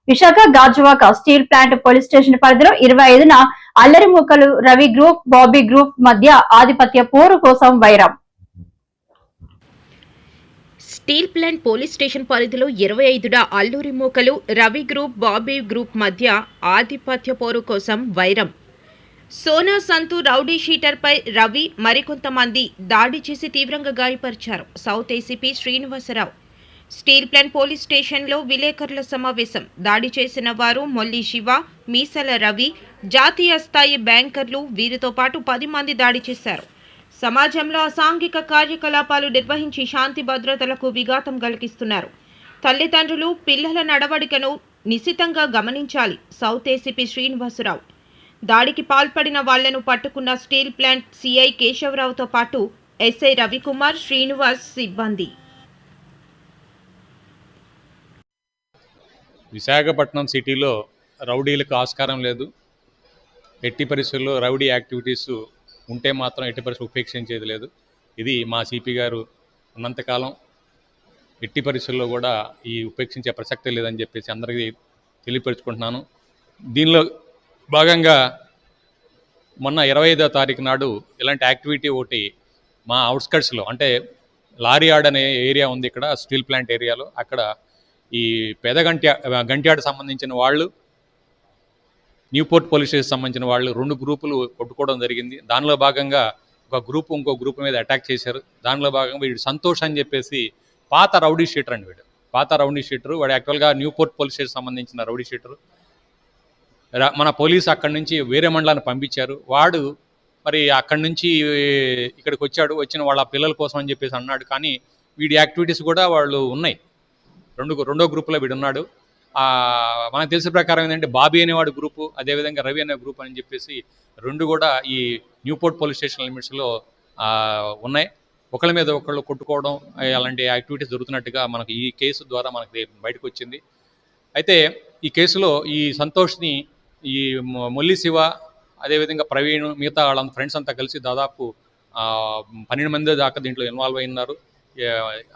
Visakha Gajuwaka steel plant police station పరిధిలో 25న అల్లరిమూకలు Ravi group Bobby group మధ్య ఆధిపత్య పోరు కోసం వైరం. స్టీల్ ప్లాంట్ పోలీస్ స్టేషన్ పరిధిలో 25న అల్లరిమూకలు రవి గ్రూప్ బాబీ గ్రూప్ మధ్య ఆధిపత్య పోరు కోసం వైరం. సోనా సంతు రౌడీ షీటర్పై రవి మరికొంతమంది దాడి చేసి తీవ్రంగా గాయపరిచారు. South ACP Srinivasarao steel plant police స్టేషన్లో విలేకరుల సమావేశం. దాడి చేసిన వారు మొల్లి శివ, మీసల రవి, జాతీయ స్థాయి బ్యాంకర్లు. వీరితో పాటు 10 మంది దాడి చేశారు. సమాజంలో అసాంఘిక కార్యకలాపాలు నిర్వహించి శాంతి భద్రతలకు విఘాతం కలిగిస్తున్నారు. తల్లిదండ్రులు పిల్లల నడవడికను నిశితంగా గమనించాలి. సౌత్ ఏసీపీ శ్రీనివాసరావు దాడికి పాల్పడిన వాళ్లను పట్టుకున్న స్టీల్ ప్లాంట్ సిఐ కేశవరావుతో పాటు ఎస్ఐ రవికుమార్, శ్రీనివాస్ సిబ్బంది. విశాఖపట్నం సిటీలో రౌడీలకు ఆస్కారం లేదు. ఎట్టి పరిస్థితుల్లో రౌడీ యాక్టివిటీస్ ఉంటే మాత్రం ఎట్టి పరిస్థితులు ఉపేక్షించేది లేదు. ఇది మా సిపి గారు ఉన్నంతకాలం ఎట్టి పరిస్థితుల్లో కూడా ఈ ఉపేక్షించే ప్రసక్తే లేదని చెప్పేసి అందరికీ తెలియపరుచుకుంటున్నాను. దీనిలో భాగంగా మొన్న 25వ తారీఖు నాడు ఇలాంటి యాక్టివిటీ ఒకటి మా అవుట్స్కట్స్లో, అంటే లారీయాడ్ అనే ఏరియా ఉంది ఇక్కడ స్టీల్ ప్లాంట్ ఏరియాలో. అక్కడ ఈ గంట్యాడ సంబంధించిన వాళ్ళు, న్యూపోర్ట్ పోలీస్ స్టేషన్ సంబంధించిన వాళ్ళు 2 గ్రూపులు కొట్టుకోవడం జరిగింది. దానిలో భాగంగా ఒక గ్రూపు ఇంకో గ్రూప్ మీద అటాక్ చేశారు. దానిలో భాగంగా వీడు సంతోష్ అని చెప్పేసి పాత రౌడీ షీటర్ అండి. పాత రౌడీ షీటరు వాడు యాక్చువల్గా న్యూపోర్ట్ పోలీస్ స్టేషన్ సంబంధించిన రౌడీ షీటరు. మన పోలీసు అక్కడి నుంచి వేరే మండలాన్ని పంపించారు. వాడు మరి అక్కడి నుంచి ఇక్కడికి వచ్చాడు. వచ్చిన వాళ్ళ పిల్లల కోసం అని చెప్పేసి అన్నాడు. కానీ వీడి యాక్టివిటీస్ కూడా వాళ్ళు ఉన్నాయి. రెండో గ్రూప్లో వీడున్నాడు. మనకు తెలిసిన ప్రకారం ఏంటంటే బాబీ అనేవాడు గ్రూపు, అదేవిధంగా రవి అనే గ్రూప్ అని చెప్పేసి 2 కూడా ఈ న్యూపోర్ట్ పోలీస్ స్టేషన్ లిమిట్స్లో ఉన్నాయి. ఒకళ్ళ మీద ఒకళ్ళు కొట్టుకోవడం అలాంటి యాక్టివిటీస్ జరుగుతున్నట్టుగా మనకు ఈ కేసు ద్వారా మనకి బయటకు వచ్చింది. అయితే ఈ కేసులో ఈ సంతోష్ని ఈ మొల్లి శివ, అదేవిధంగా ప్రవీణ్, మిగతా వాళ్ళ ఫ్రెండ్స్ అంతా కలిసి దాదాపు 12 మంది దాకా దీంట్లో ఇన్వాల్వ్ అయినారు.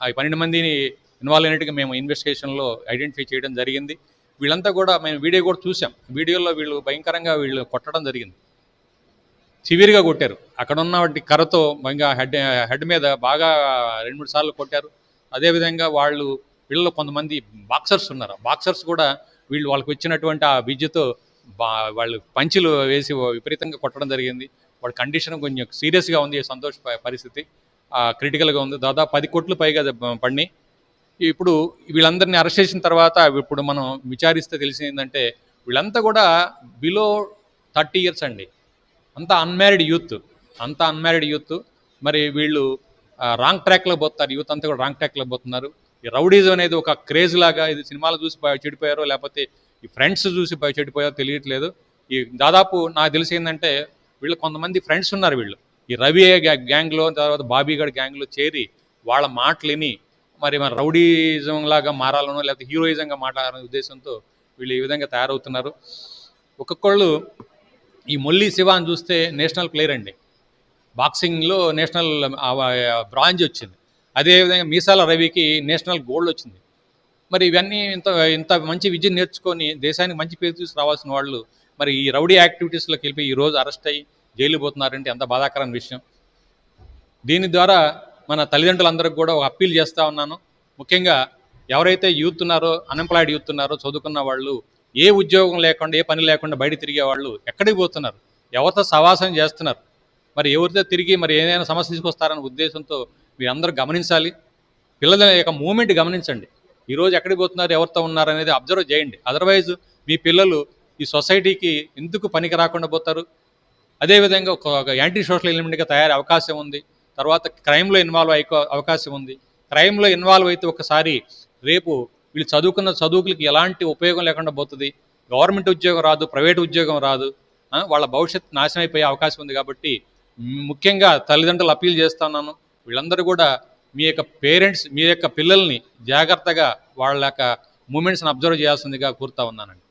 ఆ 12 మందిని ఇన్వాల్వ్ అయినట్టుగా మేము ఇన్వెస్టిగేషన్లో ఐడెంటిఫై చేయడం జరిగింది. వీళ్ళంతా కూడా మేము వీడియో కూడా చూసాం. వీడియోలో వీళ్ళు భయంకరంగా కొట్టడం జరిగింది. సివియర్గా కొట్టారు. అక్కడ ఉన్న వాటి కర్రతో భయంగా హెడ్ మీద బాగా 2-3 సార్లు కొట్టారు. అదేవిధంగా వీళ్ళలో కొంతమంది బాక్సర్స్ ఉన్నారు. బాక్సర్స్ కూడా వాళ్ళకి వచ్చినటువంటి ఆ విద్యతో వాళ్ళు పంచులు వేసి విపరీతంగా కొట్టడం జరిగింది. వాళ్ళ కండిషన్ కొంచెం సీరియస్గా ఉంది. సంతోష పరిస్థితి క్రిటికల్గా ఉంది. దాదాపు 10 కోట్లు పైగా పడినాయి. ఇప్పుడు వీళ్ళందరినీ అరెస్ట్ చేసిన తర్వాత ఇప్పుడు మనం విచారిస్తే తెలిసింది ఏంటంటే వీళ్ళంతా కూడా బిలో 30 ఇయర్స్ అండి. అంతా అన్మ్యారీడ్ యూత్. మరి వీళ్ళు రాంగ్ ట్రాక్లో పోతున్నారు. యూత్ అంతా కూడా రాంగ్ ట్రాక్లో పోతున్నారు. ఈ రౌడీజం అనేది ఒక క్రేజ్ లాగా, ఇది సినిమాలు చూసి చెడిపోయారో లేకపోతే ఈ ఫ్రెండ్స్ చూసి చెడిపోయారో తెలియట్లేదు. ఈ దాదాపు నాకు తెలిసి ఏంటంటే వీళ్ళు కొంతమంది ఫ్రెండ్స్ ఉన్నారు. వీళ్ళు ఈ రవి గ్యాంగ్లో, తర్వాత బాబీగఢ్ గ్యాంగ్లో చేరి వాళ్ళ మాటలు విని మరి రౌడీజం లాగా మారాలనో లేకపోతే హీరోయిజంగా మాట్లాడాలనే ఉద్దేశంతో వీళ్ళు ఈ విధంగా తయారవుతున్నారు. ఒక్కొక్కళ్ళు ఈ మొల్లి శివ అని చూస్తే నేషనల్ ప్లేయర్ అండి. బాక్సింగ్లో నేషనల్ బ్రాంజ్ వచ్చింది. అదేవిధంగా మీసాల రవికి నేషనల్ గోల్డ్ వచ్చింది. మరి ఇవన్నీ ఇంత మంచి విద్య నేర్చుకొని దేశానికి మంచి పేరు తీసుకు రావాల్సిన వాళ్ళు మరి ఈ రౌడీ యాక్టివిటీస్లోకి వెళ్ళి ఈరోజు అరెస్ట్ అయ్యి జైలు పోతున్నారంటే ఎంత బాధాకరమైన విషయం. దీని ద్వారా మన తల్లిదండ్రులందరికీ కూడా ఒక అప్పీల్ చేస్తూ ఉన్నాను. ముఖ్యంగా ఎవరైతే యూత్ ఉన్నారో, అన్ఎంప్లాయిడ్ యూత్ ఉన్నారో, చదువుకున్న వాళ్ళు, ఏ ఉద్యోగం లేకుండా ఏ పని లేకుండా బయట తిరిగే వాళ్ళు ఎక్కడికి పోతున్నారు, ఎవరితో సవాసం చేస్తున్నారు, మరి ఎవరితో తిరిగి మరి ఏదైనా సమస్య తీసుకొస్తారనే ఉద్దేశంతో మీరందరూ గమనించాలి. పిల్లల యొక్క మూమెంట్ గమనించండి. ఈరోజు ఎక్కడికి పోతున్నారు, ఎవరితో ఉన్నారు అనేది అబ్జర్వ్ చేయండి. అదర్వైజ్ మీ పిల్లలు ఈ సొసైటీకి ఎందుకు పనికి రాకుండా పోతారు. అదేవిధంగా ఒక యాంటీ సోషల్ ఎలిమెంట్గా తయారయ్యే అవకాశం ఉంది. తర్వాత క్రైమ్లో ఇన్వాల్వ్ అయ్యే అవకాశం ఉంది. క్రైమ్లో ఇన్వాల్వ్ అయితే ఒకసారి రేపు వీళ్ళు చదువుకున్న చదువులకి ఎలాంటి ఉపయోగం లేకుండా పోతుంది. గవర్నమెంట్ ఉద్యోగం రాదు, ప్రైవేట్ ఉద్యోగం రాదు, వాళ్ళ భవిష్యత్తు నాశనం అయిపోయే అవకాశం ఉంది. కాబట్టి ముఖ్యంగా తల్లిదండ్రులు అప్పీల్ చేస్తున్నాను, వీళ్ళందరూ కూడా మీ యొక్క పేరెంట్స్, మీ యొక్క పిల్లల్ని జాగ్రత్తగా వాళ్ళ యొక్క మూమెంట్స్ని అబ్జర్వ్ చేయాల్సిందిగా కోరుతా ఉన్నానండి.